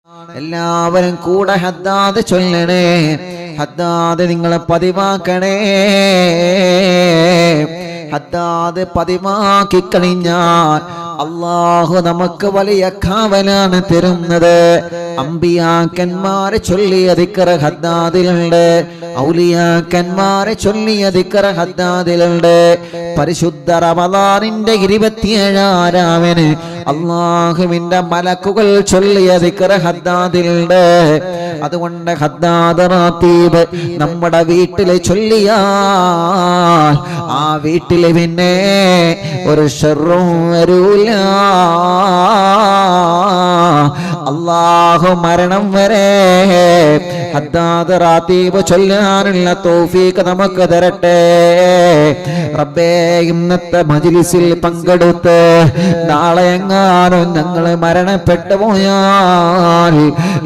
എല്ലാവരും കൂടെ ഹദ്ദാദ് ചൊല്ലണേ. ഹദ്ദാദ് നിങ്ങളെ പതിവാക്കണേ. ഹദ്ദാദ് പതിവാക്കി കഴിഞ്ഞാൽ അല്ലാഹു നമുക്ക് വലിയ കാവലാണ് തരുന്നത്. അമ്പിയാക്കന്മാരെ ചൊല്ലിയ ദിക്ർ ഹദ്ദാദിലുണ്ട്, ഔലിയാക്കന്മാരെ ചൊല്ലിയ ദിക്ർ ഹദ്ദാദിലുണ്ട്. പരിശുദ്ധ റമളാനിന്റെ 27-ാം രാവിന് അല്ലാഹുവിന്റെ മലക്കുകൾ ചൊല്ലിയ ദിക്ർ ഹദ്ദാദിലുണ്ട്. അതുകൊണ്ട് ഹദ്ദാദ് റാത്തീബ് നമ്മുടെ വീട്ടിൽ ചൊല്ലിയാൽ ആ വീട്ടിൽ പിന്നെ ഒരു ശർറും വരൂല. അല്ലാഹു മരണം വരെ ഹദ്ദാദ് റാത്തീബ് ചൊല്ലാനുള്ള തൗഫീഖ് നമുക്ക് തരട്ടെ. റബ്ബേ, ഇന്നത്തെ മജ്ലിസിൽ പങ്കെടുത്ത് നാളെ എങ്ങാനും ഞങ്ങൾ മരണപ്പെട്ടു പോയാൽ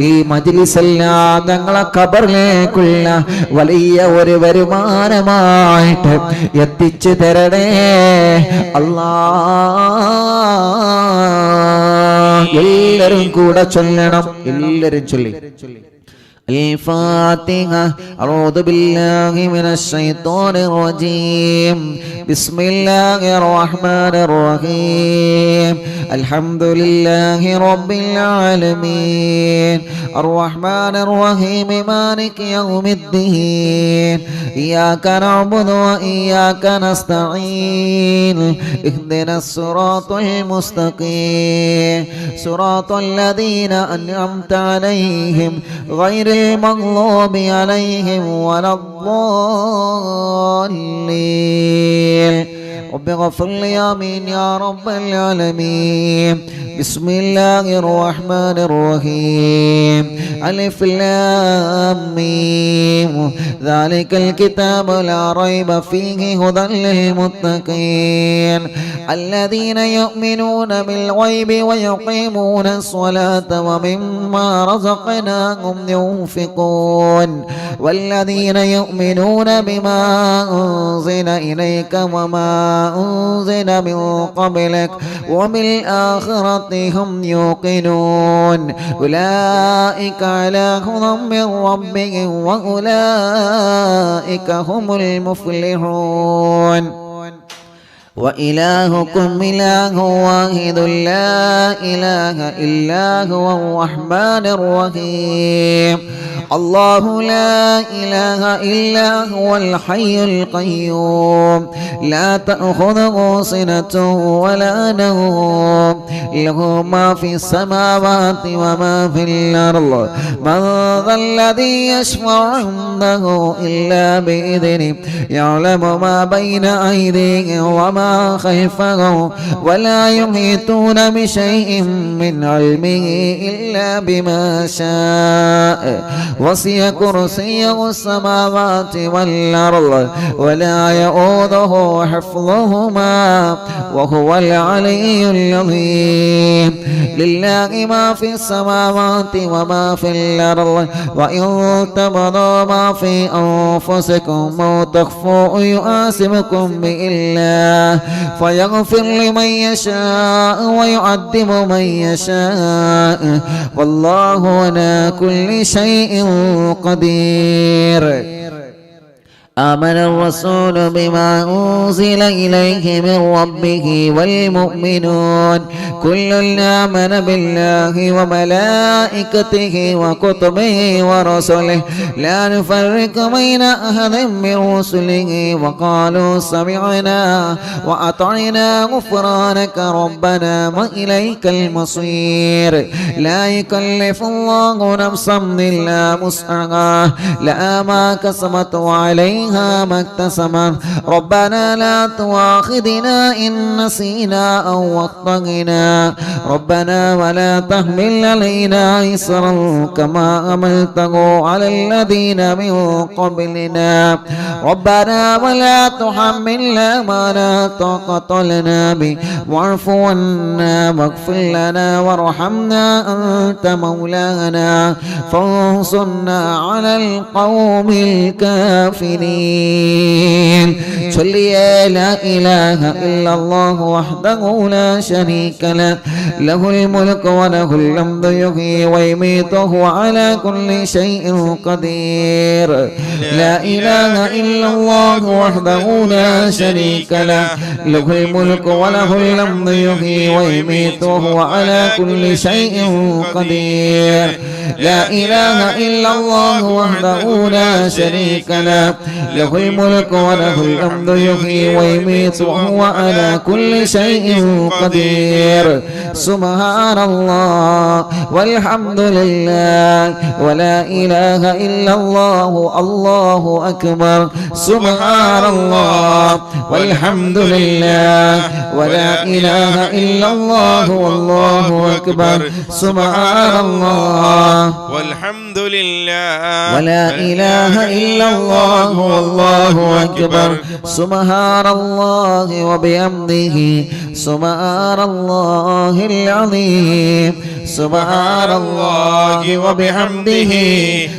ഈ മജ്ലിസെല്ലാം ഞങ്ങളെ ഖബറിലേക്കുള്ള വലിയ ഒരു വരുമാനമായിട്ട് എത്തിച്ചു തരണേ അല്ലാഹ്. എല്ലാവരും കൂടെ ചൊല്ലണം. എല്ലാവരും ചൊല്ലി الفاتحة. أعوذ بالله من الشيطان الرجيم. بسم الله الرحمن الرحيم. الحمد لله رب العالمين الرحمن الرحيم مالك يوم الدين إياك نعبد وإياك نستعين اهدنا الصراط المستقيم صراط الذين أنعمت عليهم غير المغضوب عليهم ولا الضالين. رب اغفر لي آمين يا رب العالمين. بسم الله الرحمن الرحيم. ألف لام ميم ذلك الكتاب لا ريب فيه هدى للمتقين الذين يؤمنون بالغيب ويقيمون الصلاة ومما رزقناهم ينفقون والذين يؤمنون بما أنزل إليك وما أنزل من قبلك وبالآخرة هم يوقنون أولئك على هدى من ربهم وأولئك هم المفلحون. وإلهكم إله واحد لا إله إلا هو الرحمن الرحيم. الله لا إله إلا هو الحي القيوم لا تأخذه سنة ولا نوم له ما في السماوات وما في الأرض من ذا الذي يشفع عنده إلا بإذنه يعلم ما بين أيديهم وما خلفهم ولا يحيطون بشيء من علمه إلا بما شاء وسع كرسيه السماوات والأرض ولا يؤوده حفظهما وهو العلي العظيم. لله ما في السماوات وما في الأرض وإن تبدوا ما في أنفسكم أو تخفوه يحاسبكم به الله فيغفر لمن يشاء ويعذب من يشاء والله على كل شيء قدير. آمن الرسول بما أنزل إليه من ربه والمؤمنون كل آمن بالله وملائكته وكتبه ورسله لا نفرق بين أحد من رسله وقالوا سمعنا وأطعنا غفرانك ربنا وإليك المصير. لا يكلف الله نفسا إلا وسعها لها ما كسبت وعليها ما اكتسبت ربنا لا تؤاخذنا إن نسينا أو أخطأنا ربنا ولا تحمل علينا إصرا كما حملته على الذين من قبلنا ربنا ولا تحملنا ما لا طاقة لنا به واعف عنا واغفر لنا وارحمنا أنت مولانا فانصرنا على القوم الكافرين. الصالحين ചൊല്ലിയേ ലാ ഇലാഹ ഇല്ലല്ലാഹു വഹ്ദഹു ലാ ശരീക ലഹു ലഹുൽ മുൽക്കു വലഹുൽ ഹംദു യുഹ്യി വയുമീതുഹു അലാ കുല്ലി ഷൈഇൻ ഖദീർ ലാ ഇലാഹ ഇല്ലല്ലാഹു വഹ്ദഹു ലാ ശരീക ലഹു ലഹുൽ മുൽക്കു വലഹുൽ ഹംദു യുഹ്യി വയുമീതുഹു അലാ കുല്ലി ഷൈഇൻ ഖദീർ لا إله إلا الله وحده لا شريك له له الملك وله الحمد يحيي ويميت وهو على كل شيء قدير سبحان الله والحمد لله ولا إله إلا الله الله أكبر سبحان الله والحمد لله ولا إله إلا الله والله أكبر سبحان الله والحمد لله ولا إله إلا الله والله أكبر سبحان الله وبحمده سبحان الله العظيم سبحان الله وبحمده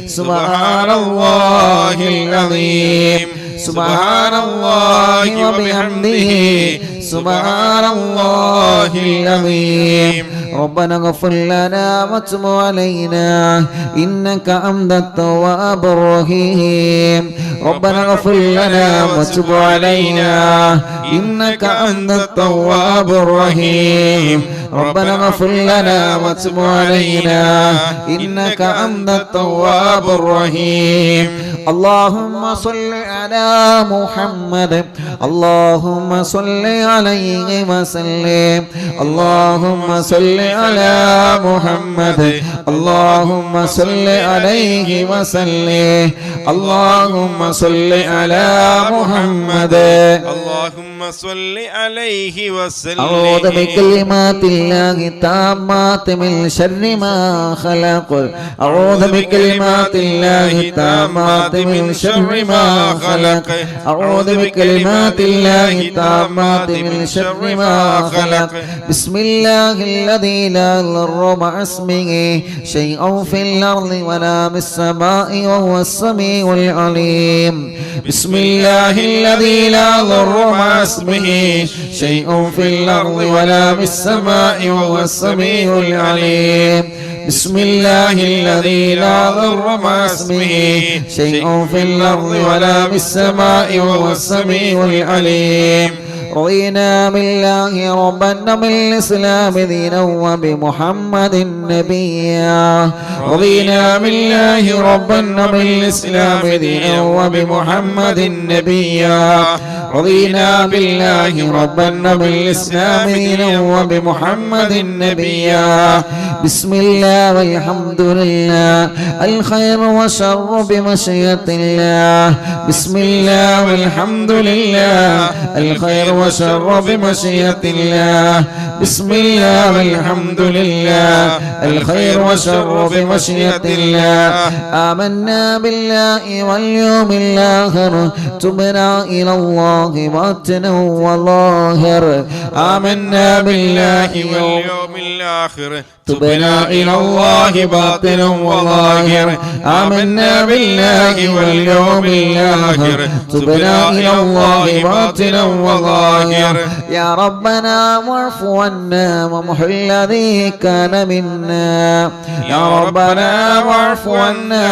سبحان الله العظيم سبحان الله وبحمده سبحان الله العظيم ربنا اغفر لنا وتب علينا إنك أنت التواب الرحيم ربنا اغفر لنا وتب علينا إنك أنت التواب الرحيم ربنا اغفر لنا وتب علينا إنك أنت التواب الرحيم اللهم صل على محمد اللهم صل عليه وسلم اللهم صل على محمد اللهم صل عليه وسلم اللهم صل على محمد اللهم صل عليه وسلم أعوذ بكلمات الله التامات من شر ما خلق أعوذ بكلمات الله التامات من شر ما خلق أعوذ بكلمات الله التامات من شر ما خلق بسم الله الذي لا يضر مع اسمه شيء في الأرض ولا بالسماء وهو السميع العليم بسم الله الذي لا يضر مع اسمه شيء في الأرض ولا بالسماء وهو السميع العليم بسم الله الذي لا يضر مع اسمه شيء في الأرض ولا بالسماء وهو السميع العليم رضينا بالله ربا وبالإسلام دينا وبمحمد نبيا رضينا بالله ربا وبالإسلام دينا وبمحمد نبيا رضينا بالله ربا وبالإسلام دينا وبمحمد نبيا بسم الله والحمد لله الخير والشر بمشيئة الله بسم الله والحمد لله الخير والشر بمشيئة الله بسم الله والحمد لله الخير والشر بمشيئة الله آمنا بالله واليوم الآخر تبنا إلى الله باطنا وظاهر آمنا بالله واليوم الآخر تبنا إلى الله باطنا وظاهر آمنا بالله واليوم الآخر تبنا إلى الله باطنا وظاهر يا ربنا واعف عنا ومحو الذي كان منا يا ربنا واعف عنا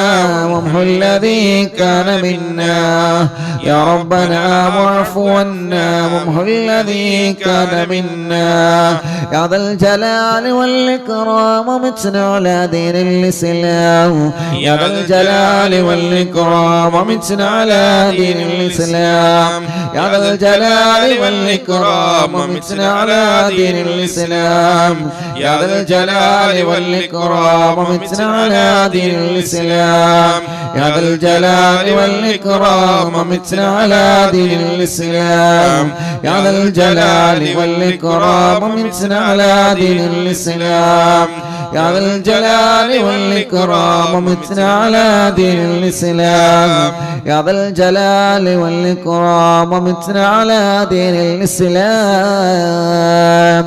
ومحو الذي كان منا يا ربنا واعف عنا ومحو الذي كان منا يا ذا الجلال والإكرام متنا على دين الإسلام يا ذا الجلال والإكرام متنا على دين الإسلام يا ذا الجلال والإكرام متنا على دين الإسلام يا ذا الجلال والإكرام متنا على دين الإسلام يا ذا الجلال والإكرام متنا على دين الإسلام يا ذا الجلال والإكرام متنا على دين الإسلام يا ذا الجلال والإكرام متنا على دين الإسلام يا ذا الجلال والإكرام متنا على دين الإسلام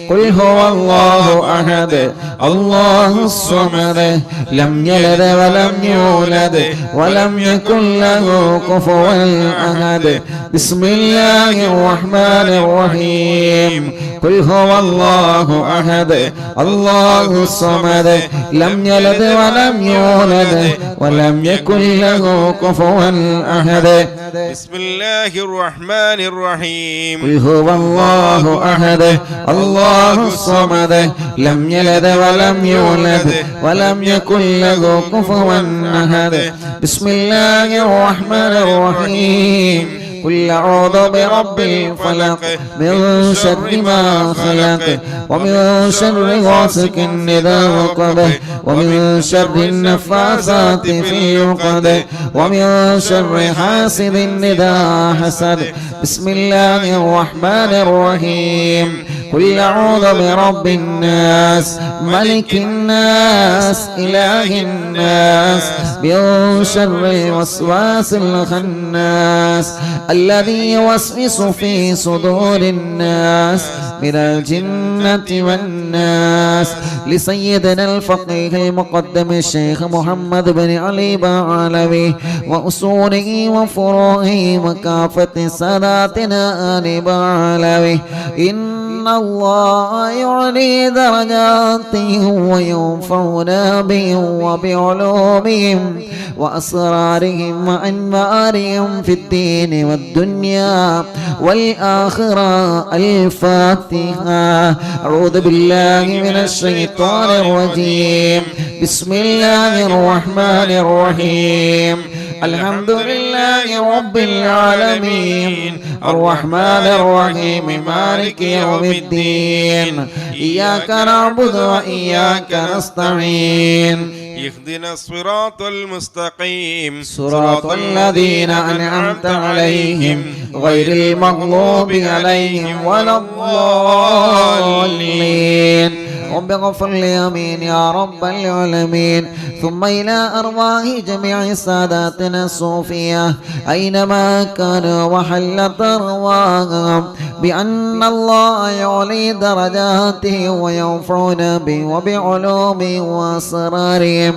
قل هو الله أحد الله الصمد لم يلد ولم يولد ولم يكن له كفوا أحد بسم الله الرحمن الرحيم قل هو الله أحد الله الصمد لم يلد ولم يولد ولم يكن له كفوا أحد بسم الله الرحمن الرحيم قل هو الله أحد الله الصمد لم يلد ولم يولد ولم يكن له كفوا أحد بسم الله الرحمن الرحيم قل أعوذ برب الفلق من شر ما خلق ومن شر غاسق إذا وقب ومن شر النفاثات في العقد ومن شر حاسد إذا حسد بسم الله الرحمن الرحيم قل أعوذ برب الناس ملك الناس إله الناس من شر الوسواس الخناس الذي يوسوس في صدور الناس من الجنة والناس لسيدنا الفقيه المقدم الشيخ محمد بن علي بعلوي وأصوله وفروعه وكافة ساداتنا آل بعلوي إن الله يعلي درجاتهم وينفعنا بهم وبعلومهم وأسرارهم وأنوارهم في الدين والدنيا والآخرة الفاتحة أعوذ بالله من الشيطان الرجيم بسم الله الرحمن الرحيم الحمد لله رب العالمين الرحمن الرحيم مالك يوم الدين إياك نعبد وإياك نستعين اهدنا الصراط المستقيم صراط الذين أنعمت عليهم غير المغضوب عليهم ولا الضالين رب اغفر لي آمين يا رب العالمين ثم إلى أرواح جميع ساداتنا الصوفية أينما كانوا وحلت أرواحهم بأن الله يعلي درجاتهم وينفعنا بهم وبعلومهم وأسرارهم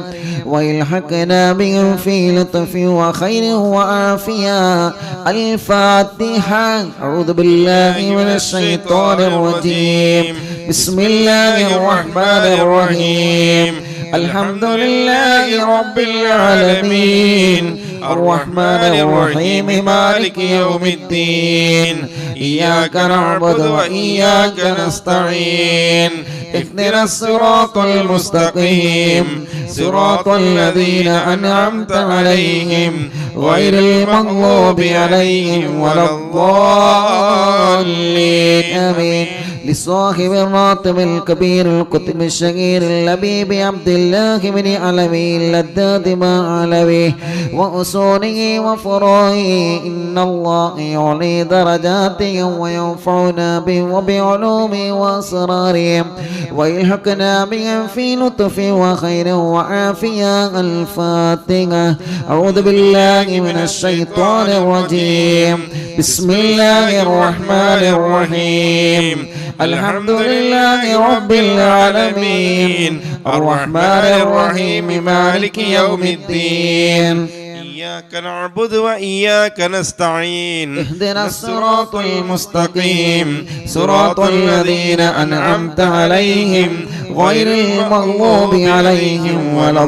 ويلحقنا بهم في لطف وخير وعافية الفاتحة أعوذ بالله من الشيطان الرجيم بسم الله الرحمن الرحيم الحمد لله رب العالمين الرحمن الرحيم مالك يوم الدين إياك نعبد وإياك نستعين اهدنا الصراط المستقيم صراط الذين أنعمت عليهم غير المغضوب عليهم ولا الضالين آمين لصاحب الراتب الكبير القطب الشهير اللبيب عبد الله بن علوي اللداد ما علوي وأصوله وفروعه إن الله يعلي درجاتهم وينفعنا بهم وبعلومه وأسرارهم ويلحقنا بهم في لطف وخير وعافية الفاتحة أعوذ بالله من الشيطان الرجيم بسم الله الرحمن الرحيم الحمد لله رب العالمين الرحمن الرحيم مالك يوم الدين إياك نعبد وإياك نستعين اهدنا الصراط المستقيم صراط الذين أنعمت عليهم غير المغضوب عليهم ولا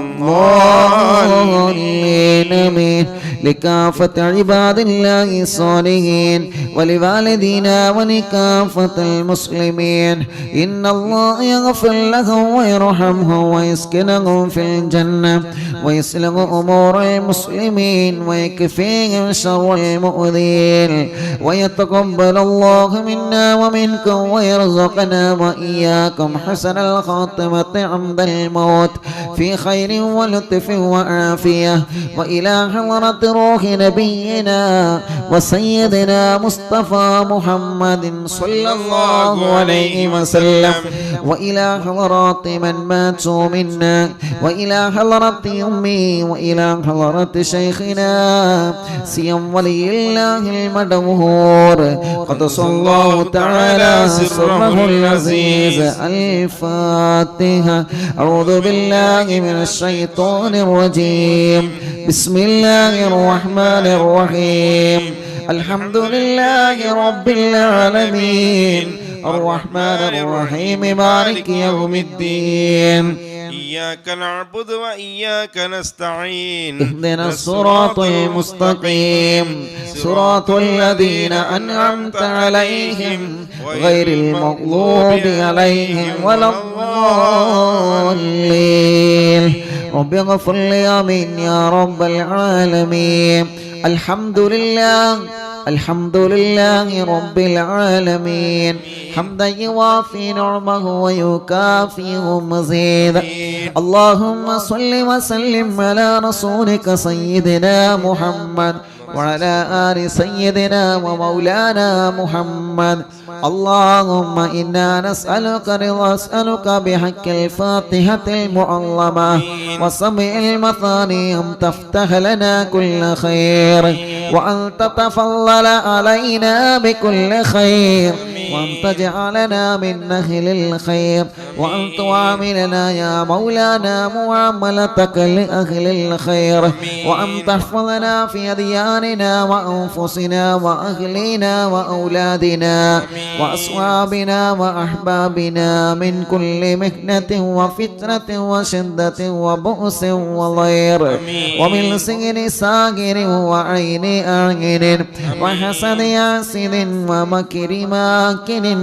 الضالين آمين لكافة عباد الله الصالحين ولوالدينا ولكافة المسلمين إن الله يغفر لهم ويرحمهم ويسكنهم في الجنة ويصلح أمور المسلمين ويكفيهم شر المؤذين ويتقبل الله منا ومنكم ويرزقنا وإياكم حسن الخاتمة عند الموت في خير ولطف وعافية وإلى حضرة روح نبينا وسيدنا مصطفى محمد صلى الله عليه وسلم وإلى حضرات من ماتوا منا وإلى حضرة أمي وإلى حضرة شيخنا سيم ولي الله المدهور قدس الله تعالى سره العزيز. الفاتحة. أعوذ بالله من الشيطان الرجيم. بسم الله الرحمن الرحيم. الحمد لله رب العالمين الرحمن الرحيم مالك يوم الدين. إياك نعبد وإياك نستعين. اهدنا الصراط المستقيم صراط الذين أنعمت عليهم غير المغضوب عليهم ولا الضالين. رب اغفر لي آمين يا رب العالمين. الحمد لله الحمد لله رب العالمين حمدا يوافي نعمه ويكافئ مزيدا. اللهم صل وسلم على رسولك سيدنا محمد وعلى آل سيدنا ومولانا محمد. اللهم إنا نسألك بحق الفاتحة المعظمة وسمع المثاني أن تفتح لنا كل خير وأن تتفضل علينا بكل خير وأن تجعلنا من أهل الخير وأن تعاملنا يا مولانا معاملتك لأهل الخير وأن تحفظنا في أدياننا وأنفسنا وأهلنا وأولادنا وأصحابنا وأحبابنا من كل مهنة وفتنة وشدة وبؤس وضير ومن سجن ساجر وعين أعين وحسد ياسد ومكر ماكر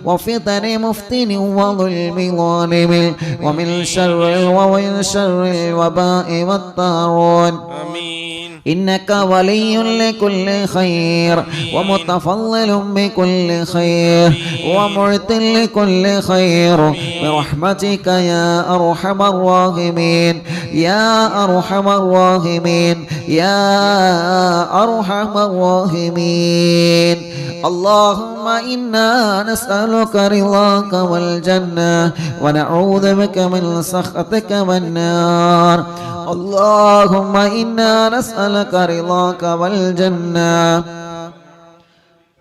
وفتن مفتن وظلم ظالم ومن شر الوباء والطاعون. إنك ولي لكل خير ومتفضل بكل خير ومعط لكل خير برحمتك يا أرحم الراحمين يا أرحم الراحمين يا أرحم الراحمين. اللهم إنا نسألك رضاك والجنة ونعوذ بك من سخطك والنار. اللهم إنا نسألك رضاك والجنة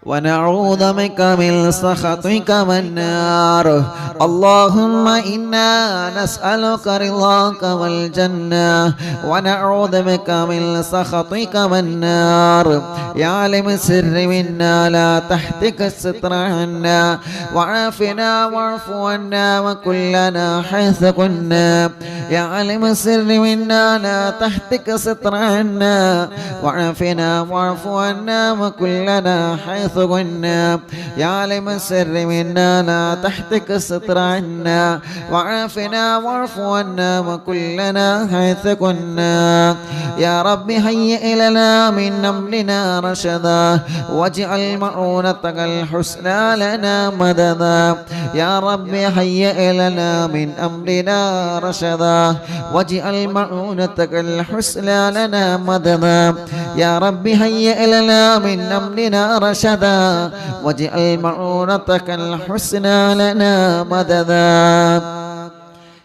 ونعوذ بك من سخطك والنار. اللهم إنا نسألك رضاك والجنة ونعوذ بك من سخطك والنار. يا عالم السر منا لا تحتك الستر عنا وعافنا واعف عنا وكلنا حيث كنا. يا عالم السر منا لا تحتك الستر عنا وعافنا واعف عنا وكلنا حيث كنا. يا عالم السر منا لا تحتك الستر عنا وعافنا واعف عنا وكلنا حيث كنا. يا رب هيئ لنا من أمرنا رشدا واجعل معونتك الحسنى لنا مددا. يا رب هيئ لنا من أمرنا رشدا واجعل معونتك الحسنى لنا مددا. يا رب هيئ لنا من أمرنا رشدا واجعل معونتك الحسنى لنا مددا.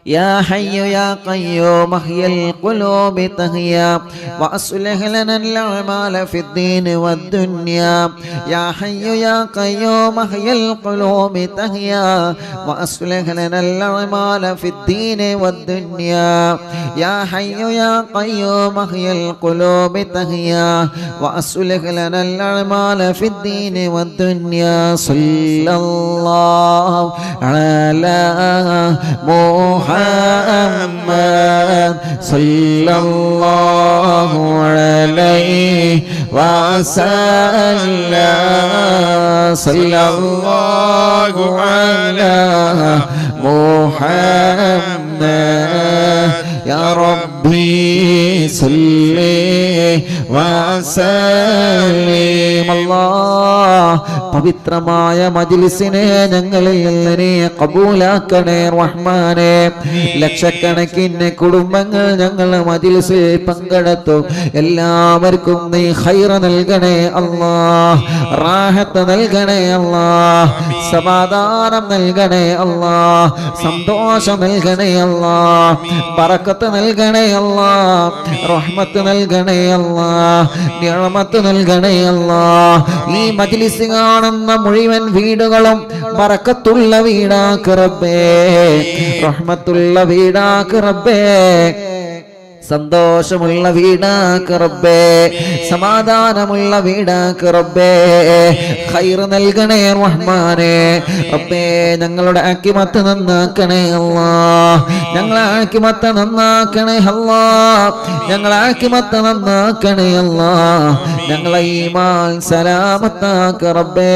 يا حي يا قيوم احيي القلوب تحيا وأصلح لنا الأعمال في الدين والدنيا. يا حي يا قيوم احيي القلوب تحيا وأصلح لنا الأعمال في الدين والدنيا. يا حي يا قيوم احيي القلوب تحيا وأصلح لنا الأعمال في الدين والدنيا. صلى الله على محمد صلى الله عليه وسلم. صلى الله على محمد. يا ربي صل وسلم. الله പവിത്രമായ മജ്ലിസിനെ ഞങ്ങളിൽ നിന്ന് നീ കബൂലാക്കണേ റഹ്മാനേ. ലക്ഷക്കണക്കിന് കുടുംബങ്ങൾ ഞങ്ങൾ മജ്ലിസിൽ പങ്കെടുത്തു. എല്ലാവർക്കും നീ ഖൈർ നൽകണേ അല്ലാഹ്, റാഹത്ത് നൽകണേ അല്ലാഹ്, സമാധാനം നൽകണേ അല്ലാഹ്, സന്തോഷം നൽകണേ അല്ലാഹ്, ബറക്കത്ത് നൽകണേ അല്ലാഹ്, റഹ്മത്ത് നൽകണേ അല്ലാഹ്, നിഅമത്ത് നൽകണേ അല്ലാഹ്. ഈ മജ്ലിസ് കാണുന്ന മുഴുവൻ വീടുകളും ബറക്കത്തുള്ള വീടാക്ക് റബ്ബേ, റഹ്മത്തുള്ള വീടാക്ക് റബ്ബേ, സന്തോഷമുള്ള വീടാക്ക് റബ്ബേ, സമാധാനമുള്ള വീടാക്ക് റബ്ബേ, ഖൈർ നൽകണേ റഹ്മാനേ. റബ്ബേ ഞങ്ങളുടെ ആക്കിമത്ത് നന്നാക്കണേ അല്ലാഹ്, ഞങ്ങളെ ആക്കിമത്ത് നന്നാക്കണേ അല്ലാഹ്, ഞങ്ങളെ ആക്കിമത്ത് നന്നാക്കണേ അല്ലാഹ്. ഞങ്ങളെ ഈമാൻ സലാമത്താക്ക് റബ്ബേ,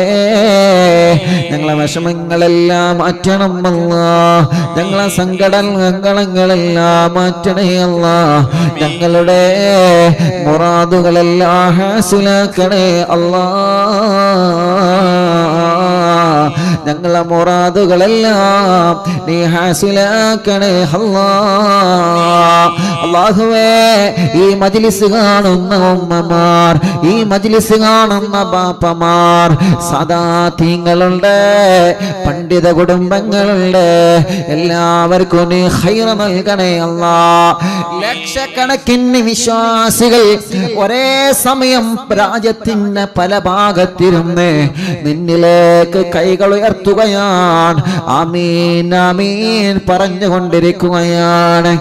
ഞങ്ങളെ വിഷമങ്ങളെല്ലാം മാറ്റണം അല്ലാഹ്, ഞങ്ങളെ സങ്കടങ്ങളെല്ലാം മാറ്റണേ അല്ലാഹ്. ഞങ്ങളുടെ മുറാദുകളെല്ലാം ഹാസിലാക്കണേ അല്ലാഹ്, ഞങ്ങളെ മുറാദുകളെല്ലാം നീ ഹാസിലാക്കണേ അല്ലാഹ്. അല്ലാഹുവേ ഈ മജ്ലിസ് കാണുന്ന ഉമ്മമാർ, ഈ മജ്ലിസ് കാണുന്ന ബാപ്പമാർ, സദാതീങ്ങളുണ്ട്, പണ്ഡിത കുടുംബങ്ങളുണ്ട്, എല്ലാവർക്കും നീ ഖൈർ നൽകണേ അല്ലാഹ്. ലക്ഷക്കണക്കിന് വിശ്വാസികൾ ഒരേ സമയം രാജ്യത്തിന് പല ഭാഗത്തിരുന്ന് നിന്നിലേക്ക് കൈകൾ ഉയർത്തുകയാണ്, ആമീൻ ആമീൻ പറഞ്ഞുകൊണ്ടിരിക്കുകയാണ്.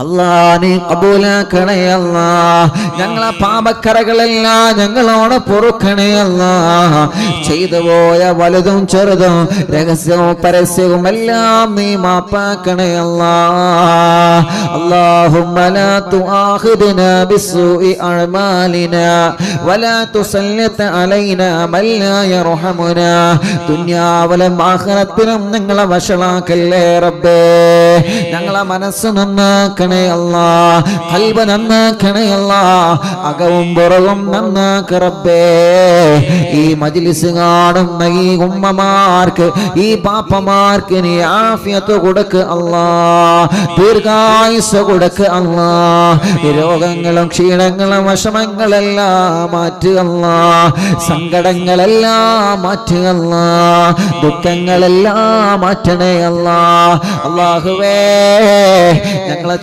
അല്ലാഹ് നീ കബൂലാക്കണേ അല്ലാഹ്. ഞങ്ങളെ പാപക്കറകളെല്ലാം ഞങ്ങളോട് പൊറുക്കണേ അല്ലാഹ്. ചെയ്തു പോയ വലുതും ചെറുതും രഹസ്യവും പരസ്യവും എല്ലാം നീ മാപ്പാക്കണേ അല്ലാഹ്. അല്ലാഹുമ്മ ലാ തുആഖിദ്നാ ബിസ്സൂഇ അഅമാലിനാ വലാ തുസല്ലിത് അലൈനാ മൻ ലാ യർഹമുനാ. ദുനിയാവിലും ആഖിറത്തിലും ഞങ്ങളെ വഷളാക്കല്ലേ റബ്ബേ. ഞങ്ങളെ മനസ്സ് നന്നാക്കണേ അല്ലാഹ്, ഖൽബ് നന്നാക്കണേ അല്ലാഹ്, അകവും പുറവും നന്നാക്ക് റബ്ബേ. ഈ മജ്ലിസ് കാണുന്ന ഈ ഉമ്മമാർക്ക്, ഈ പാപ്പമാർക്ക് നീ ആഫിയത്ത് കൊടുക്ക് അല്ലാഹ്, ദീർഘായുസ്സ് കൊടുക്ക് അല്ലാഹ്. രോഗങ്ങളും ക്ഷീണങ്ങളും വിഷമങ്ങളെല്ലാം മാറ്റുക അല്ലാഹ്, സങ്കടങ്ങളെല്ലാം മാറ്റുക അല്ലാഹ്, ദുഃഖങ്ങളെല്ലാം മാറ്റണേ അല്ലാഹ്. അല്ലാഹുവേ ഞങ്ങളെ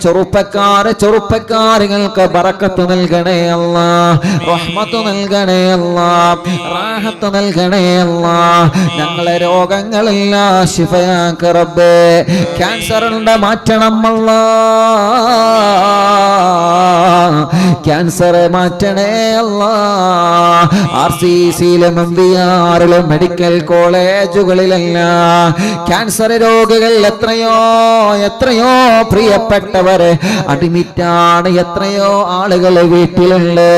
ചെറുപ്പക്കാരുകൾക്ക് ബറക്കത്ത് നൽകണേ അല്ലാഹ്, റഹ്മത്ത് നൽകണേ അല്ലാഹ്, റാഹത്ത് നൽകണേ അല്ലാഹ്. ഞങ്ങളെ രോഗങ്ങളെല്ലാം ശിഫയാക്ക് റബ്ബേ. ക്യാൻസറിന്റെ മാറ്റണം അല്ലാഹ്, ക്യാൻസർ മാറ്റണേ അല്ലാഹ്. RCCയിലും MBRലും മെഡിക്കൽ കോളേജുകളിലെല്ലാം ക്യാൻസർ രോഗികൾ എത്രയോ എത്രയോ പ്രിയപ്പെട്ടവരെ അഡ്മിറ്റാണ്, എത്രയോ ആളുകൾ വീട്ടിലുണ്ട്.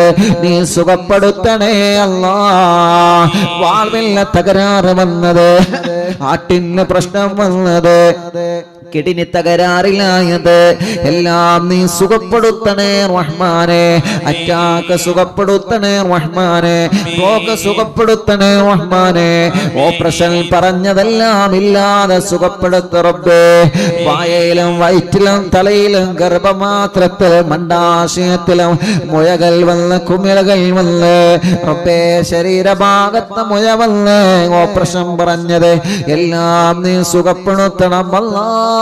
നീ സുഖപ്പെടുത്തണേ അല്ലാഹ്. വാൾവില്ല തകരാറ് വന്നത്, ആട്ടിന് പ്രശ്നം വന്നത്, കിഡ്നി തകരാറിലായത് എല്ലാം നീ സുഖപ്പെടുത്തണേ റഹ്മാനെ. അറ്റാക്ക് സുഖപ്പെടുത്തണേ റഹ്മാനെ, രോഗ സുഖപ്പെടുത്തണേ റഹ്മാനെ. ഓപ്പറേഷൻ പറഞ്ഞതെല്ലാം ഇല്ലാതെ സുഖപ്പെടുത്ത റബ്ബേ. വായയിലും വയറ്റിലും തലയിലും ഗർഭമാത്രത്തിലും മണ്ടാശയത്തിലും മുഴകൾ വന്ന് കുമിളകൾ വന്ന് റബ്ബേ, ശരീരഭാഗത്ത് മുഴ വന്ന് ഓപ്പറേഷൻ പറഞ്ഞത് എല്ലാം നീ സുഖപ്പെടുത്തണം അല്ലാഹ്.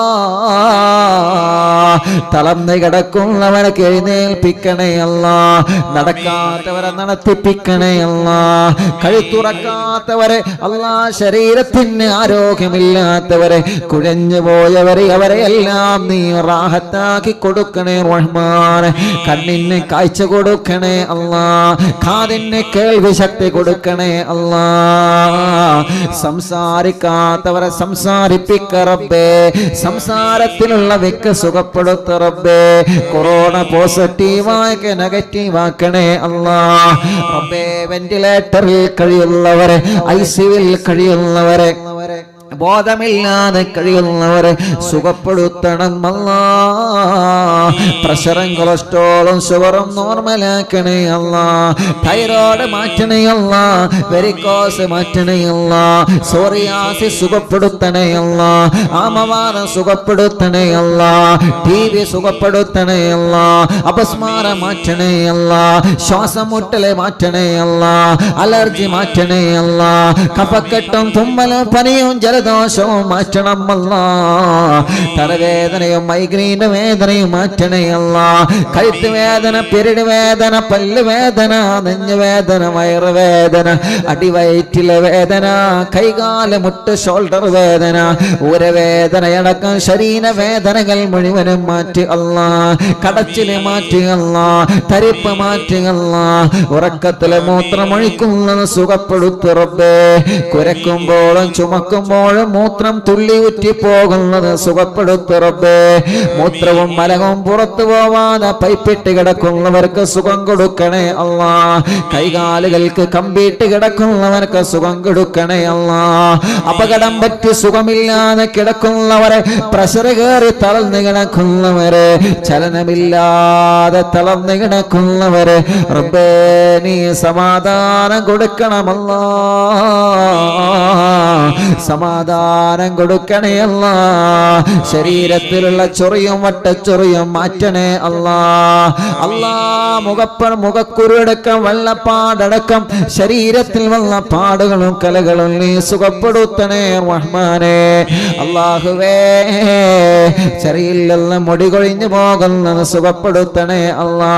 തളർന്ന് കിടക്കുന്നവരെ എഴുന്നേൽപ്പിക്കണേ അല്ലാഹ്, നടക്കാത്തവരെ നടത്തിപ്പിക്കണേ അല്ലാഹ്, കഴുത്തുറക്കാത്തവരെ അല്ലാഹ്, ശരീരത്തിന് ആരോഗ്യമില്ലാത്തവരെ, കുഴഞ്ഞു പോയവരെ അവരെ എല്ലാം നീ റാഹത്താക്കി കൊടുക്കണേ റഹ്മാനെ. കണ്ണിന് കാഴ്ച കൊടുക്കണേ അല്ലാഹ്, കാതിന് കേൾവി ശക്തി കൊടുക്കണേ അല്ലാഹ്. സംസാരിക്കാത്തവരെ സംസാരിപ്പിക്ക റബ്ബേ, സംസാരത്തിലുള്ള വെക്ക് സുഖപ്പെടുത്ത റബ്ബേ. കൊറോണ പോസിറ്റീവാക്കി നെഗറ്റീവാക്കണേ അല്ലാഹ്. റബ്ബേ, വെന്റിലേറ്ററിൽ കഴിയുന്നവരെ, ICUവിൽ കഴിയുന്നവരെ, ബോധമില്ലാതെ കഴിയുന്നവരെ സുഖപ്പെടുത്തണം അല്ലാ. പ്രഷറും കൊളസ്ട്രോളും ഷുഗറും നോർമലാക്കണേ അല്ലാ. തൈറോയ്ഡ് മാറ്റണേ അല്ലാ. വെരിക്കോസ് മാറ്റണേ അല്ലാ. സോറിയാസിസ് സുഖപ്പെടുത്തണേ അല്ലാ. ആമവാദം സുഖപ്പെടുത്തണേ അല്ലാ. TB സുഖപ്പെടുത്തണേ അല്ലാ. അപസ്മാരം മാറ്റണേ അല്ലാ. ശ്വാസം മുട്ടലെ മാറ്റണേ അല്ലാ. അലർജി മാറ്റണേ അല്ലാ. കഫക്കെട്ടും തുമ്മലും പനിയും ജലദോഷവും മാറ്റണം അല്ലാ. തലവേദനയും മൈഗ്രെയിൻ വേദനയും മാറ്റണേ അല്ലാ. കഴുത്ത് വേദന, പിരടി വേദന, പല്ല് വേദന, നെഞ്ഞുവേദന, വയറുവേദന, അടിവയറ്റിലെ വേദന, കൈകാല് മുട്ട് ഷോൾഡർ വേദന, ഊരവേദനയടക്കം ശരീരവേദനകൾ മുഴുവനും മാറ്റി അല്ലാ. കടച്ചില് മാറ്റി അല്ലാ. തരിപ്പ് മാറ്റി അല്ലാ. ഉറക്കത്തിലെ മൂത്രമൊഴിക്കുന്നത് സുഖപ്പെടുത്തു റബ്ബേ. കുരക്കുമ്പോഴും ചുമക്കുമ്പോഴും മൂത്രം തുള്ളി ഉറ്റി പോകുന്നത് സുഖപ്പെടുത്തു റബ്ബേ. മൂത്രവും മലവും പുറത്തു പോവാതെ പൈപ്പിട്ട് കിടക്കുന്നവർക്ക് സുഖം കൊടുക്കണേ അല്ലാ. കൈകാലുകൾക്ക് കമ്പിയിട്ട് കിടക്കുന്നവർക്ക് സുഖം കൊടുക്കണേ അല്ലാ. അപകടം പറ്റി സുഖമില്ലാതെ കിടക്കുന്നവരെ, പ്രഷർ കയറി തളർന്നു കിടക്കുന്നവരെ, ചലനമില്ലാതെ തളർന്നു കിടക്കുന്നവരെ റബ്ബേ നീ സമാധാനം കൊടുക്കണമല്ലാ. സമാധാനം കൊടുക്കണേ അല്ലാ. ശരീരത്തിലുള്ള ചൊറിയും വട്ടച്ചൊറിയും മാറ്റണേ അല്ലാ. അല്ലാ, മുഖക്കുരുടക്കം വെള്ളപ്പാടടക്കം ശരീരത്തിൽ വന്ന പാടുകളും കലകളും നീ സുഖപ്പെടുത്തണേ റഹ്മാനേ. അല്ലാഹുവേ, ശരീരത്തിൽ മുടി കൊഴിഞ്ഞു പോകുന്നത് സുഖപ്പെടുത്തണേ അല്ലാ.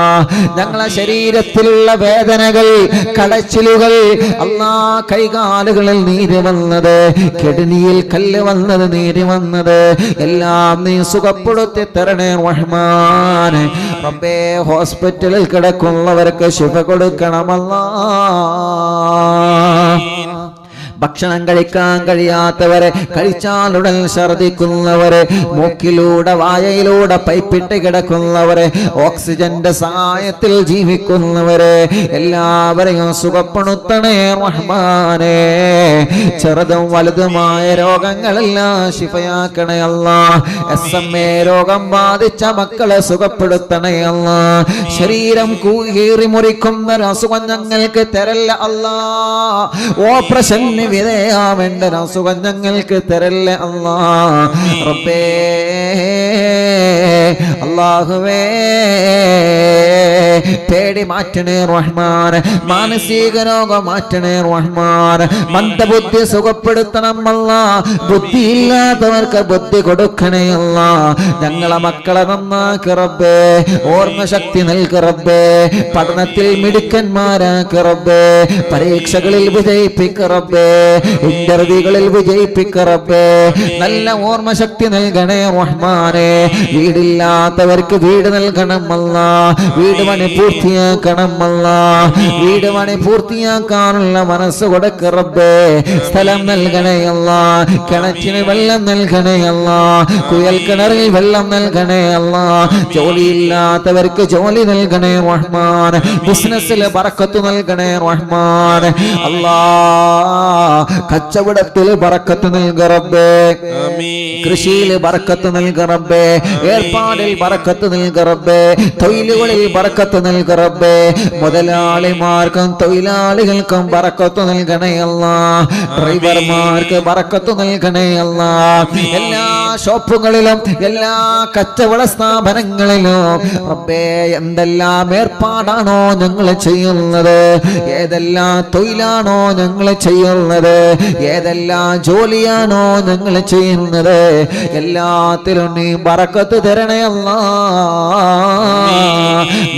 ഞങ്ങളെ ശരീരത്തിലുള്ള വേദനകൾ, കടച്ചിലുകൾ അല്ലാ, കൈകാലുകളിൽ നീര് വന്നത്, കിഡ്നിയിൽ കല്ല് വന്നത്, നീര് വന്നത് എല്ലാം നീ സുഖപ്പെടുത്തി തരണേ റഹ്മാനേ. റബ്ബേ, ഹോസ്പിറ്റലിൽ കിടക്കുന്നവർക്ക് ശിഫ കൊടുക്കണമല്ലാ. ഭക്ഷണം കഴിക്കാൻ കഴിയാത്തവരെ, കഴിച്ചാലുടൻ ഛർദിക്കുന്നവരെ, മൂക്കിലൂടെ വായയിലൂടെ പൈപ്പിട്ട് കിടക്കുന്നവരെ, ഓക്സിജന്റെ സഹായത്തിൽ ജീവിക്കുന്നവരെ എല്ലാവരെയും സുഖപ്പെടുത്തണേ റഹ്മാനേ. ചെറുതും വലുതുമായ രോഗങ്ങളെല്ലാം ശിഫയാക്കണേ അല്ലാ. SMA രോഗം ബാധിച്ച മക്കളെ സുഖപ്പെടുത്തണേ അല്ലാ. ശരീരം കീറി മുറിക്കുന്ന അസുഖം ഞങ്ങൾക്ക് തരല്ല അല്ലാ. ഓപ്പറേഷൻ വിധേയാവേണ്ട അസുഖം ഞങ്ങൾക്ക് തരല്ലേ അല്ലാ. റബ്ബേ, അല്ലാഹുവേ, പേടി മാറ്റണേ റഹ്മാൻ. മാനസിക രോഗം മാറ്റണേ റഹ്മാൻ. മന്ദബുദ്ധി സുഖപ്പെടുത്തണം അല്ലാ. ബുദ്ധിയില്ലാത്തവർക്ക് ബുദ്ധി കൊടുക്കണേ അല്ലാ. ഞങ്ങളെ മക്കളെ നന്നാക്കി റബ്ബേ. ഓർമ്മശക്തി നൽകി റബ്ബേ. പഠനത്തിൽ മിടുക്കന്മാരാക്കി റബ്ബേ. പരീക്ഷകളിൽ വിജയിപ്പിക്ക റബ്ബേ. ഇന്റർവ്യൂകളിൽ വിജയിപ്പിക്ക റബ്ബേ. നല്ല ഓർമ്മശക്തി നൽകണേ റഹ്മാനേ. വീടില്ലാത്തവർക്ക് വീട് നൽകണം അല്ലാ. വീട് പണി പൂർത്തിയാക്കണം അല്ലാ. വീട് പണി പൂർത്തിയാക്കാനുള്ള മനസ്സ് കൊടുക്ക റബ്ബേ. സ്ഥലം നൽകണേ അല്ലാ. കിണറ്റിന് വെള്ളം നൽകണേ അല്ലാ. കുയൽ കിണറിൽ വെള്ളം നൽകണേ അല്ലാ. ജോലിയില്ലാത്തവർക്ക് ജോലി നൽകണേ റഹ്മാൻ. ബിസിനസ്സിൽ ബറക്കത്ത് നൽകണേ റഹ്മാൻ. അല്ലാ, കച്ചവടത്തിൽ ബറക്കത്ത് നൽക റബ്ബേ. കൃഷിയിൽ ബറക്കത്ത് നൽക റബ്ബേ. ഏർപ്പാടിൽ ബറക്കത്ത് നൽക റബ്ബേ. തൊഴിലുകളിൽ ബറക്കത്ത് നൽക റബ്ബേ. മുതലാളിമാർക്കും തൊഴിലാളികൾക്കും ബറക്കത്ത് നൽകണേ അല്ലാ. ഡ്രൈവർമാർക്ക് ബറക്കത്ത് നൽകണേ അല്ലാ. എല്ലാ ഷോപ്പുകളിലും എല്ലാ കച്ചവട സ്ഥാപനങ്ങളിലും റബ്ബേ എന്തെല്ലാം ഏർപ്പാടാണോ ഞങ്ങൾ ചെയ്യുന്നത്, ഏതെല്ലാം തൊഴിലാണോ ഞങ്ങൾ ചെയ്യുന്നത്, ഏതെല്ലാം ജോലിയാണോ ഞങ്ങൾ ചെയ്യുന്നത്, എല്ലാത്തിലും നീ ബറക്കത്ത് തരണേ അല്ലാ.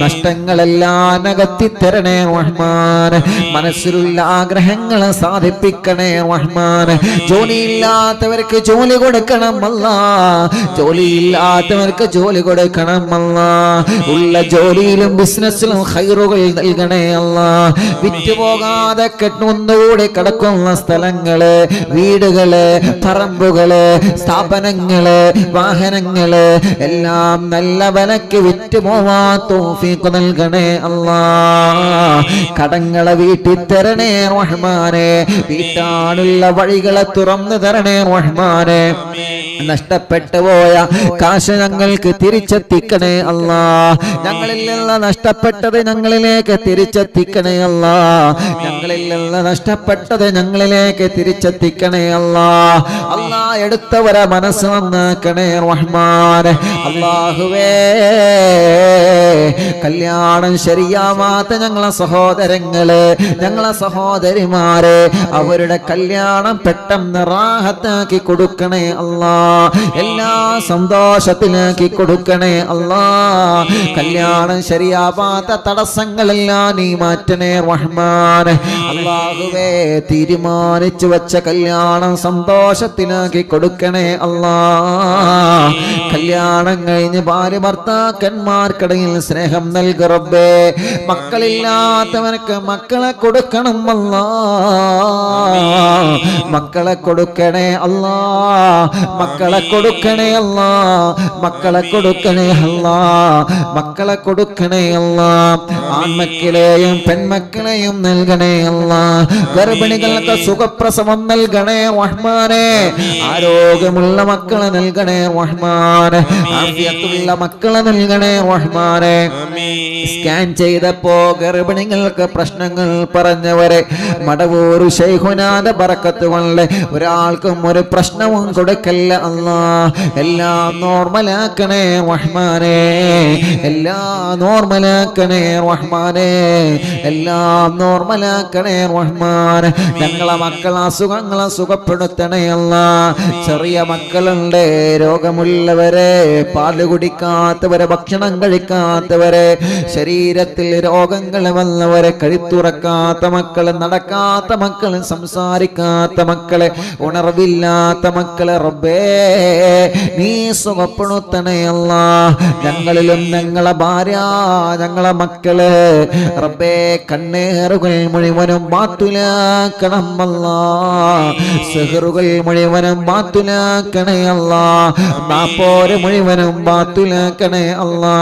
നഷ്ടങ്ങളെല്ലാം അകറ്റി തരണേ റഹ്മാൻ. മനസ്സിലുള്ള ആഗ്രഹങ്ങളെ സാധിപ്പിക്കണേ റഹ്മാൻ. ജോലിയില്ലാത്തവർക്ക് ജോലി കൊടുക്കണം അല്ലാ. അല്ലാ. ജോലിയില്ലാത്തവർക്ക് ജോലി കൊടുക്കണം അല്ലാ. ഉള്ള ജോലിയിലും ബിസിനസ്സിലും ഖൈറുകൾ നൽകണേ അല്ലാ. വിറ്റുപോകാതെ ഒന്നുകൂടി കിടക്കുന്ന സ്ഥലങ്ങള്, വീടുകള്, പറമ്പുകള്, സ്ഥാപനങ്ങള്, വാഹനങ്ങള് എല്ലാം നല്ല വിലക്ക് വിറ്റുപോവാൻ തൗഫീഖ് നൽകണേ അല്ലാ. കടങ്ങളെ വീട്ടി തരണേ റഹ്മാനെ. വീട്ടാനുള്ള വഴികളെ തുറന്നു തരണേ റഹ്മാനെ. നഷ്ടപ്പെട്ടു പോയ കാശ് ഞങ്ങൾക്ക് തിരിച്ചെത്തിക്കണേ അല്ലാ. ഞങ്ങളിൽ നിന്ന് നഷ്ടപ്പെട്ടത് ഞങ്ങളിലേക്ക് തിരിച്ചെത്തിക്കണേ അല്ലാ. ഞങ്ങളിൽ നിന്ന് നഷ്ടപ്പെട്ടത് ഞങ്ങളിലേക്ക് തിരിച്ചെത്തിക്കണേ അല്ലാ. അല്ലാ, എടുത്തവരെ മനസ്സ് നന്നാക്കണേ റഹ്മാനെ. അല്ലാഹുവേ, കല്യാണം ശരിയാവാത്ത ഞങ്ങളെ സഹോദരങ്ങള്, ഞങ്ങളെ സഹോദരിമാരെ, അവരുടെ കല്യാണം പെട്ടെന്ന് റാഹത്താക്കി കൊടുക്കണേ അല്ലാ. എല്ലാ സന്തോഷത്തിലാക്കി കൊടുക്കണേ അല്ലാ. കല്യാണം ശരിയാവാത്ത തടസ്സങ്ങളെല്ലാം നീ മാറ്റണേ റഹ്മാനെ. അല്ലാഹുവേ, തീരുമാനിച്ചു വെച്ച കല്യാണം സന്തോഷത്തിലാക്കി കൊടുക്കണേ അല്ലാ. കല്യാണം കഴിഞ്ഞ് ഭാര്യ ഭർത്താക്കന്മാർക്കിടയിൽ സ്നേഹം നൽകു റബ്ബേ. മക്കളില്ലാത്തവനക്ക് മക്കളെ കൊടുക്കണം അല്ലാ. മക്കളെ കൊടുക്കണേ അല്ലാ. മക്കളെ കൊടുക്കണേ അല്ലാ. മക്കളെ കൊടുക്കണേ അല്ലാ. മക്കളെ കൊടുക്കണേ അല്ലാ. ആൺമക്കളെയും പെൺമക്കളെയും നൽകണേ അല്ലാ. ഗർഭിണികൾക്ക് സുഖപ്രസവം നൽകണേ റഹ്മാനെ. ആരോഗ്യമുള്ള മക്കളെ നൽകണേ റഹ്മാനെ. ആഫിയത്തുള്ള മക്കളെ നൽകണേ റഹ്മാനെ. സ്കാൻ ചെയ്തപ്പോ ഗർഭിണികൾക്ക് പ്രശ്നങ്ങൾ പറഞ്ഞവരെ മടവൂർ ശൈഖുനാന്റെ ബറക്കത്ത് കൊണ്ട് ഒരാൾക്കും ഒരു പ്രശ്നവും കൊടുക്കല്ല അല്ലാ. എല്ലാം നോർമലാക്കണേ റഹ്മാനെ. എല്ലാം നോർമലാക്കണേ റഹ്മാനെ. എല്ലാം നോർമലാക്കണേ റഹ്മാനെ. ഞങ്ങളെ മക്കളെ അസുഖങ്ങളെ സുഖപ്പെടുത്തണേ അല്ലാ. ചെറിയ മക്കളുണ്ട്, രോഗമുള്ളവരെ, പാല് കുടിക്കാത്തവരെ, ഭക്ഷണം കഴിക്കാത്തവരെ, ശരീരത്തിൽ രോഗങ്ങൾ വന്നവരെ, കഴുത്തുറക്കാത്ത മക്കള്, നടക്കാത്ത മക്കള്, സംസാരിക്കാത്ത മക്കളെ, ഉണർവില്ലാത്ത മക്കളെ റബ്ബേ നീ സുഖപ്പെടുത്തണേ അല്ലാ. ഞങ്ങളിലും ഞങ്ങളെ ഭാര്യ, ഞങ്ങളെ മക്കള് റബ്ബേ കണ്ണേറുകൾ മുഴുവനും ബാത്തുലാക്കണം അല്ലാ. സിഹറുകൾ മുഴുവനും ബാത്തുലാക്കണേ അല്ലാ. നാപ്പോര് മുഴുവനും ബാത്തുലാക്കണേ അല്ലാ.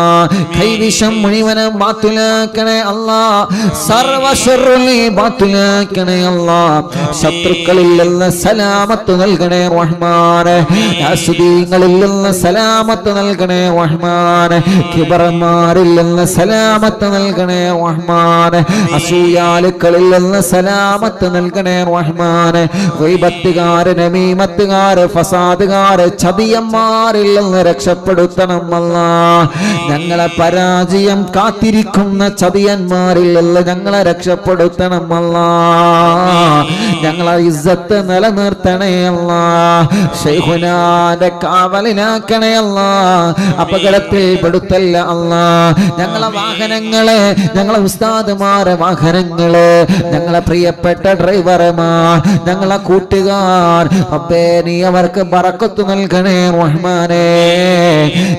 കൈവിഷം മുഴുവനും ബാത്തുലാക്കണേ അല്ലാ. സർവശർറുകളെ ബാത്തുലാക്കണേ അല്ലാ. ശത്രുക്കളിൽ നിന്ന് സലാമത്ത് നൽകണേ റഹ്മാനെ. യാസുദീങ്ങളിൽ നിന്ന് സലാമത്ത് നൽകണേ റഹ്മാനെ. കിബറന്മാരിൽ നിന്ന് സലാമത്ത് നൽകണേ റഹ്മാനെ. അസൂയാലുക്കളിൽ നിന്ന് സലാമത്ത് നൽകണേ റഹ്മാനെ. ഗൈബത്തുകാര്, നമീമത്തുകാര്, ഫസാദുകാര്, ചതിയന്മാരിൽ നിന്ന് രക്ഷപ്പെടുത്തണം അല്ലാ. ഞങ്ങളെ പരാജയം കാത്തിരിക്കുന്ന ചതിയന്മാരിൽ നിന്ന് ഞങ്ങളെ രക്ഷപ്പെടുത്തണം അല്ലാ. ഞങ്ങളെ ഇസ്സത്ത് നിലനിർത്തണേ അല്ലാ. ശൈഖുനാന്റെ കാവലിനാക്കണേ അല്ലാ. അപകടത്തിൽ പെടുത്തല്ല അല്ലാ. ഞങ്ങളെ വാഹനങ്ങളെ, ഞങ്ങളെ ഉസ്താദുമാരെ വാഹനങ്ങള്, ഞങ്ങളെ പ്രിയപ്പെട്ട ഡ്രൈവർമാർ, ഞങ്ങളെ കൂട്ടുകാർ അപ്പേ നീ അവർക്ക് ബറക്കത്ത് നൽകണേ റഹ്മാനെ.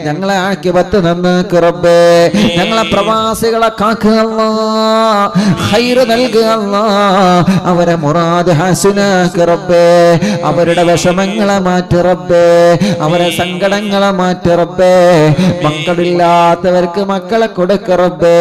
ഞങ്ങളെ ആക്കിബത്ത് നന്നാക്ക് റബ്ബേ. ഞങ്ങളെ പ്രവാസികളെ കാക്കുക അല്ലാ. ഖൈറ് നൽകുക അല്ലാ. അവരെ മുറാദ് ഹസനാക്ക് റബ്ബേ. അവരുടെ വിഷമങ്ങളെ മാറ്റി റബ്ബേ. അവരെ സങ്കടങ്ങളെ മാറ്റി റബ്ബേ. മക്കളില്ലാത്തവർക്ക് മക്കളെ കൊടുക്ക റബ്ബേ.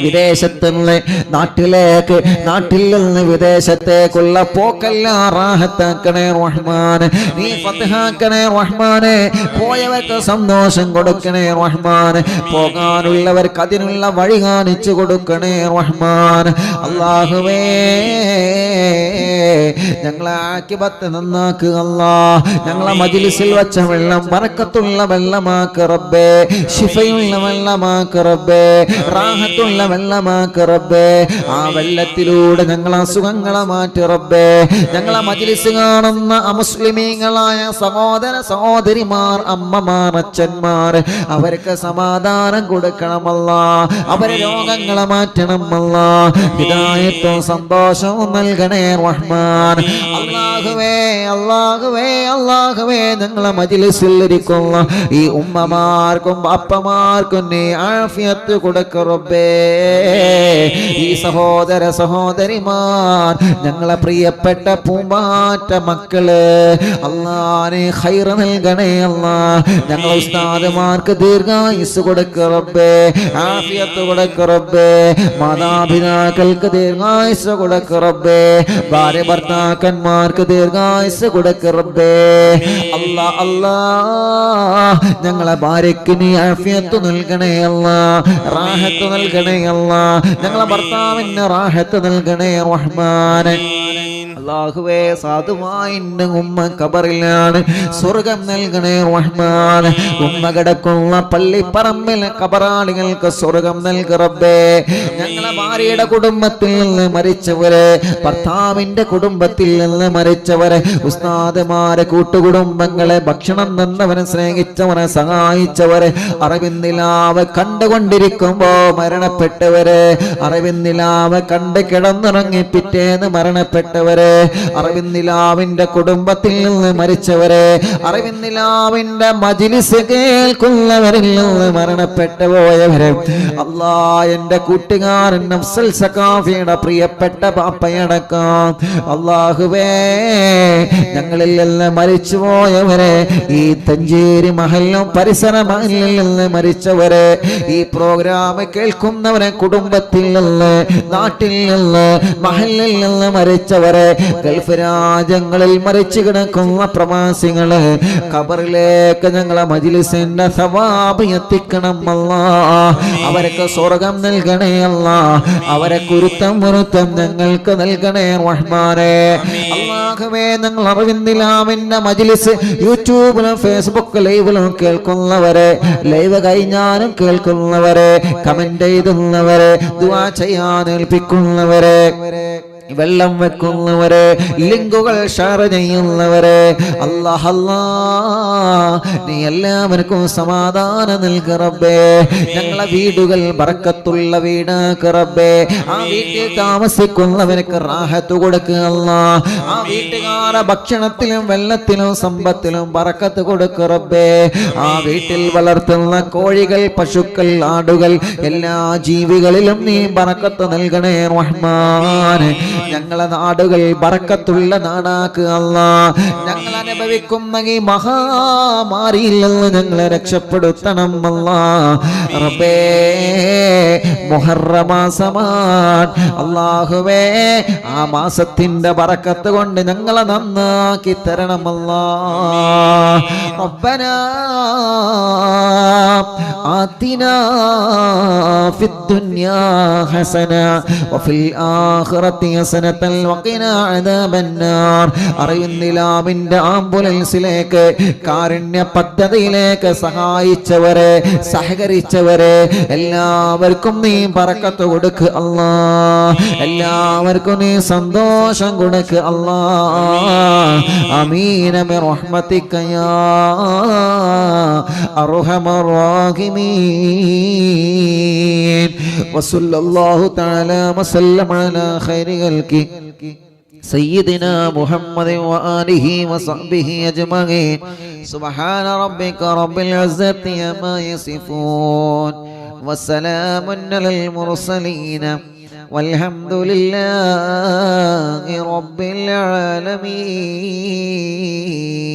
വിദേശത്ത് നിന്ന് നാട്ടിലേക്ക്, നാട്ടിൽ നിന്ന് വിദേശത്തേക്കുള്ള പോക്കെല്ലാം റാഹത്താക്കണേ റഹ്മാനെ. നീ ഫത്ഹാക്കണേ റഹ്മാനെ. പോയവർക്ക് സന്തോഷം കൊടുക്കണേ റഹ്മാനെ. പോകാനുള്ളവർക്ക് അതിനുള്ള വഴി കാണിച്ചു കൊടുക്കണേ റഹ്മാനെ. അല്ലാഹുവേ, ഞങ്ങളെ ആക്കിബത്ത് നന്നാക്കുക അല്ലാ. ഞങ്ങളെ മജ്ലിസിൽ വച്ച വെള്ളം ബറക്കത്തുള്ള വെള്ളമാക്ക് റബ്ബേ. ശിഫയുള്ള വെള്ളമാക്ക് റബ്ബേ. റാഹത്തുള്ള വെള്ളമാക്ക് റബ്ബേ. ആ വെള്ളത്തിലൂടെ ഞങ്ങളെ അസുഖങ്ങളെ മാറ്റി റബ്ബേ. ഞങ്ങളെ മജ്ലിസ് കാണുന്ന അമുസ്ലിമീങ്ങളായ സഹോദര സഹോദരിമാർ, അമ്മമാർ, അച്ഛന്മാർ, അവർക്ക് സമാധാനം കൊടുക്കണമല്ലാ. അവരെ രോഗങ്ങളെ മാറ്റണമല്ലാ. ഹിദായത്തും സന്തോഷവും നൽകണേ റഹ്മാൻ. അല്ലാഹുവേ അല്ലാഹുവേ അല്ലാഹുവേ ഞങ്ങളെ മജ്ലിസിൽ ഇരിക്കുന്ന ഈ ഉമ്മമാർക്കും ബാപ്പമാർക്കും നീ ആഫിയത്ത് കൊടുക്ക റബ്ബേ. ഈ സഹോദര സഹോദരിമാർ ഞങ്ങളെ പ്രിയപ്പെട്ട പൂമ്പാറ്റ മക്കള് അല്ലാഹുവേ ഖൈർ നൽകണേ അല്ലാ. ഞങ്ങളെ ഉസ്താദുമാർക്ക് ദീർഘായുസ് കൊടുക്ക റബ്ബേ, ആഫിയത്ത് കൊടുക്ക റബ്ബേ. മാതാപിതാക്കൾക്ക് ദീർഘായുസ് കൊടുക്ക റബ്ബേ, ഭാര്യ ഭർത്താക്കന്മാർക്ക് ദീർഘായുസ് കൊടുക്ക റബ്ബേ. അല്ലാ അല്ലാ ഞങ്ങളെ ഭാര്യയ്ക്ക് നീ ആഫിയത്ത് നൽകണേ അല്ലാ, റാഹത്ത് നൽകണേ അല്ലാ. ഞങ്ങളെ ഭർത്താവിന് റാഹത്ത് നൽകണേ റഹ്മാനെ. അല്ലാഹുവേ സാധുവായ ഉമ്മ ഖബറിലാണ്, സ്വർഗം നൽകണേ റഹ്മാൻ. ഉമ്മ കിടക്കുന്ന പള്ളിപ്പറമ്പിൽ ഖബറാളികൾക്ക് സ്വർഗം നൽക റബ്ബേ. ഞങ്ങളെ ഭാര്യയുടെ കുടുംബത്തിൽ നിന്ന് മരിച്ചവരെ, ഭർത്താവിന്റെ കുടുംബത്തിൽ നിന്ന് മരിച്ചവരെ, ഉസ്താദുമാരെ, കൂട്ടുകുടുംബങ്ങളെ, ഭക്ഷണം തന്നവനെ, സ്നേഹിച്ചവനെ, സഹായിച്ചവരെ, അറിവിന്ദിലാവ് കണ്ടുകൊണ്ടിരിക്കുമ്പോ മരണപ്പെട്ടവരെ, അറിവിന്ദിലാവ് കണ്ട് കിടന്നുറങ്ങി പിറ്റേന്ന് മരണപ്പെട്ടവരെ, അറിവിന്ദിലാവിന്റെ കുടുംബത്തിൽ നിന്ന് മരിച്ചവരെ, അറിവിന്ദിലാവിന്റെ മജ്ലിസ് കേൾക്കുന്നവരിൽ നിന്ന് മരണപ്പെട്ടു പോയവരെ, അല്ലാ എന്റെ കൂട്ടുകാരൻ നഫ്സൽ സഖാഫിയുടെ പ്രിയപ്പെട്ട പാപ്പയടക്കാം അല്ലാഹുവേ ഞങ്ങളിൽ നിന്ന് മരിച്ചുപോയവരെ, ഈ തഞ്ചേരി മഹല്ലും പരിസര മഹലിൽ നിന്ന് മരിച്ചവരെ, ഈ പ്രോഗ്രാം കേൾക്കുന്നവരെ, കുടുംബത്തിൽ നിന്ന്, നാട്ടിൽ നിന്ന്, മഹല്ലിൽ നിന്ന് മരിച്ചവരെ, ഗൾഫ് രാജ്യങ്ങളിൽ മരിച്ചു കിടക്കുന്ന പ്രവാസികള്, ഖബറിലേക്ക് ഞങ്ങളെ മജ്ലിസിന്റെ സവാബ് എത്തിക്കണം അല്ലാ. അവർക്ക് സ്വർഗം നൽകണേ അല്ലാ, അവരെ കുരുത്തം മുറുത്തം ഞങ്ങൾക്ക് നൽകണേ റഹ്മാനെ. അല്ലാഹുവേ ഞങ്ങൾ അറിവിന്ദിലാമിന്റെ മജ്ലിസ് യൂട്യൂബിലും ഫേസ്ബുക്ക് ലൈവിലും കേൾക്കുന്നവരെ, ലൈവ് കഴിഞ്ഞാലും കേൾക്കുന്നവരെ, കമന്റ് എഴുതുന്നവരെ, ദുആ ചെയ്യാൻ ഏൽപ്പിക്കുന്നവരെ, വെള്ളം വെക്കുന്നവരെ, ലിങ്കുകൾ ഷെയർ ചെയ്യുന്നവരെ, അല്ലാഹ് അല്ലാഹ് നീ എല്ലാവർക്കും സമാധാനം നൽക റബ്ബേ. ഞങ്ങളെ വീടുകൾ ബറക്കത്തുള്ള വീടാക്ക റബ്ബേ. ആ വീട്ടിൽ താമസിക്കുന്നവർക്ക് റാഹത്ത് കൊടുക്കുക അല്ലാഹ്. ആ വീട്ടുകാരെ ഭക്ഷണത്തിലും വെള്ളത്തിലും സമ്പത്തിലും ബറക്കത്ത് കൊടുക്കുക റബ്ബേ. ആ വീട്ടിൽ വളർത്തുന്ന കോഴികൾ, പശുക്കൾ, ആടുകൾ, എല്ലാ ജീവികളിലും നീ ബറക്കത്ത് നൽകണേ റഹ്മാൻ. ഞങ്ങളെ നാടുകൾ ബറക്കത്തുള്ള നാടാക്കുക അല്ലാഹ്. ഞങ്ങൾ അനുഭവിക്കുന്ന ഈ മഹാമാരിയിൽ നിന്ന് ഞങ്ങളെ രക്ഷപ്പെടുത്തണം അല്ലാഹ്. റബ്ബേ മുഹറം മാസമാണ് അല്ലാഹുവേ, ആ മാസത്തിന്റെ ബറക്കത്ത് കൊണ്ട് ഞങ്ങളെ നന്നാക്കി തരണം അല്ലാഹ്. റബ്ബനാ ആതിനാ ഫിദ് ദുനിയാ ഹസന വഫിൽ ആഖിറതി ഹസനതൻ വഖിനാ അദാബന്നാർ. അറിയുന്നിലാമിന്റെ ആംബുലൻസിലേക്ക്, കാരുണ്യ പദ്ധതിയിലേക്ക് സഹായിച്ചവരെ, സഹകരിച്ചവരെ എല്ലാവർക്കും നീ ബറക്കത്ത് കൊടുക്ക് അല്ലാഹ്. എല്ലാവർക്കും നീ സന്തോഷം കൊടുക്ക് അല്ലാഹ്. ആമീൻ ബിറഹ്മതിക യാ അർഹമർ റഹീമീൻ. വസല്ലല്ലാഹു തആല വസല്ലമ അലാ ഖൈരി ഖൽഖി سيدنا محمد وآله وصحبه أجمعين. سبحان ربك رب العزة عما يصفون وسلام على المرسلين والحمد لله رب العالمين.